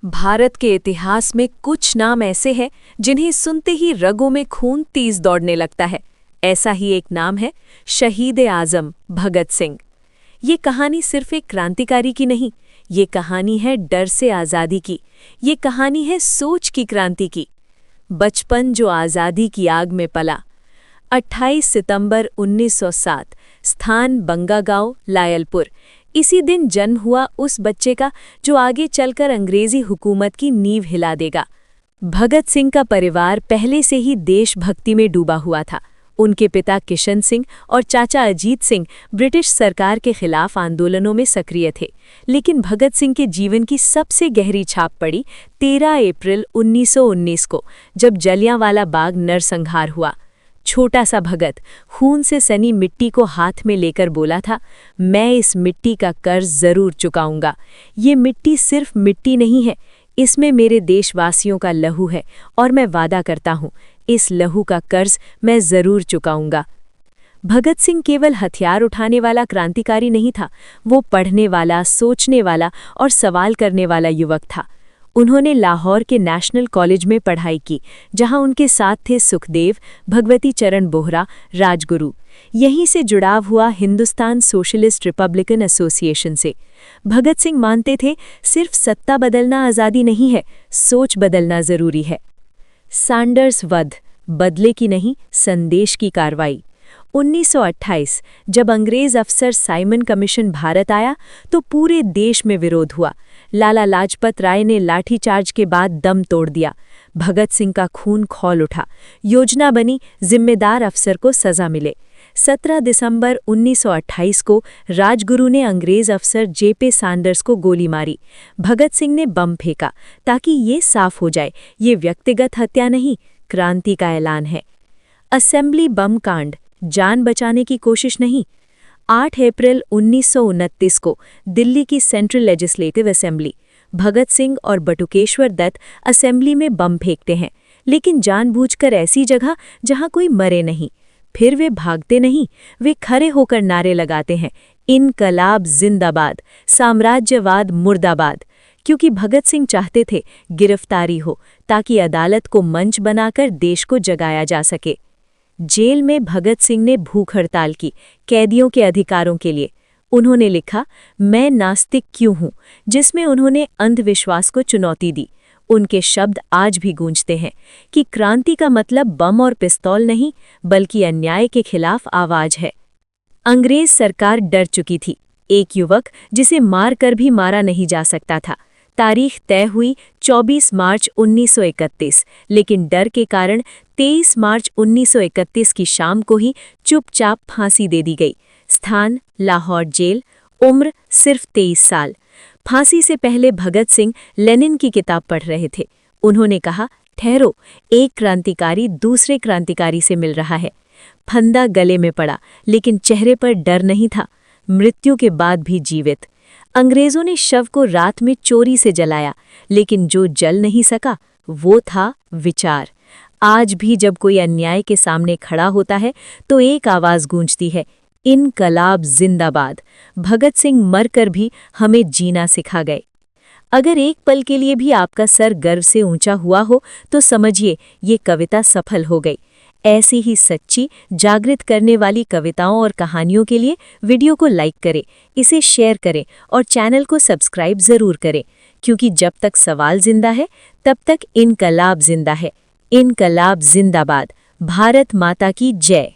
भारत के इतिहास में कुछ नाम ऐसे हैं जिन्हें सुनते ही रगों में खून तेज दौड़ने लगता है। ऐसा ही एक नाम है शहीद आजम भगत सिंह। ये कहानी सिर्फ एक क्रांतिकारी की नहीं, ये कहानी है डर से आज़ादी की। ये कहानी है सोच की क्रांति की। बचपन जो आज़ादी की आग में पला। 28 सितंबर 1907, स्थान बंगागांव, लायलपुर। इसी दिन जन्म हुआ उस बच्चे का जो आगे चलकर अंग्रेजी हुकूमत की नींव हिला देगा। भगत सिंह का परिवार पहले से ही देशभक्ति में डूबा हुआ था। उनके पिता किशन सिंह और चाचा अजीत सिंह ब्रिटिश सरकार के खिलाफ आंदोलनों में सक्रिय थे, लेकिन भगत सिंह के जीवन की सबसे गहरी छाप पड़ी 13 अप्रैल 1919 को, जब जलियांवाला बाग नरसंहार हुआ। छोटा सा भगत खून से सनी मिट्टी को हाथ में लेकर बोला था, मैं इस मिट्टी का कर्ज जरूर चुकाऊंगा। ये मिट्टी सिर्फ मिट्टी नहीं है, इसमें मेरे देशवासियों का लहू है और मैं वादा करता हूँ, इस लहू का कर्ज मैं जरूर चुकाऊंगा। भगत सिंह केवल हथियार उठाने वाला क्रांतिकारी नहीं था, वो पढ़ने वाला, सोचने वाला और सवाल करने वाला युवक था। उन्होंने लाहौर के नेशनल कॉलेज में पढ़ाई की, जहां उनके साथ थे सुखदेव, भगवती चरण बोहरा, राजगुरु। यहीं से जुड़ाव हुआ हिंदुस्तान सोशलिस्ट रिपब्लिकन एसोसिएशन से। भगत सिंह मानते थे, सिर्फ सत्ता बदलना आज़ादी नहीं है, सोच बदलना जरूरी है। सैंडर्स वध, बदले की नहीं, संदेश की कार्रवाई। 1928 जब अंग्रेज अफसर साइमन कमीशन भारत आया तो पूरे देश में विरोध हुआ। लाला लाजपत राय ने लाठीचार्ज के बाद दम तोड़ दिया। भगत सिंह का खून खौल उठा। योजना बनी, जिम्मेदार अफसर को सजा मिले। 17 दिसंबर 1928 को राजगुरु ने अंग्रेज अफसर जेपे सैंडर्स को गोली मारी। भगत सिंह ने बम फेंका, ताकि ये साफ हो जाए, ये व्यक्तिगत हत्या नहीं, क्रांति का ऐलान है। असेंबली बम कांड, जान बचाने की कोशिश नहीं। 8 अप्रैल 1929 को दिल्ली की central legislative assembly. Bhagat Singh और बटुकेश्वर दत्त असेंबली में बम फेंकते हैं, लेकिन जानबूझकर ऐसी जगह जहां कोई मरे नहीं। फिर वे भागते नहीं, वे खड़े होकर नारे लगाते हैं, इनकलाब जिंदाबाद, साम्राज्यवाद मुर्दाबाद। क्योंकि भगत सिंह चाहते थे गिरफ्तारी हो, ताकि अदालत को मंच बनाकर देश को जगाया जा सके। जेल में भगत सिंह ने भूख हड़ताल की, कैदियों के अधिकारों के लिए। उन्होंने लिखा, मैं नास्तिक क्यों हूं, जिसमें उन्होंने अंधविश्वास को चुनौती दी। उनके शब्द आज भी गूंजते हैं कि क्रांति का मतलब बम और पिस्तौल नहीं, बल्कि अन्याय के खिलाफ आवाज है। अंग्रेज सरकार डर चुकी थी। एक युवक जिसे मार कर भी मारा नहीं जा सकता था। तारीख तय हुई 24 मार्च 1931, लेकिन डर के कारण 23 मार्च 1931 की शाम को ही चुपचाप फांसी दे दी गई। स्थान लाहौर जेल। उम्र सिर्फ 23 साल। फांसी से पहले भगत सिंह लेनिन की किताब पढ़ रहे थे। उन्होंने कहा, ठहरो, एक क्रांतिकारी दूसरे क्रांतिकारी से मिल रहा है। फंदा गले में पड़ा, लेकिन चेहरे पर डर नहीं था। मृत्यु के बाद भी जीवित। अंग्रेजों ने शव को रात में चोरी से जलाया, लेकिन जो जल नहीं सका वो था विचार। आज भी जब कोई अन्याय के सामने खड़ा होता है तो एक आवाज गूंजती है, इनकलाब जिंदाबाद। भगत सिंह मरकर भी हमें जीना सिखा गए। अगर एक पल के लिए भी आपका सर गर्व से ऊंचा हुआ हो तो समझिए ये कविता सफल हो गई। ऐसी ही सच्ची, जागृत करने वाली कविताओं और कहानियों के लिए वीडियो को लाइक करें, इसे शेयर करें और चैनल को सब्सक्राइब जरूर करें, क्योंकि जब तक सवाल जिंदा है तब तक इनकलाब जिंदा है। इनकलाब जिंदाबाद। भारत माता की जय।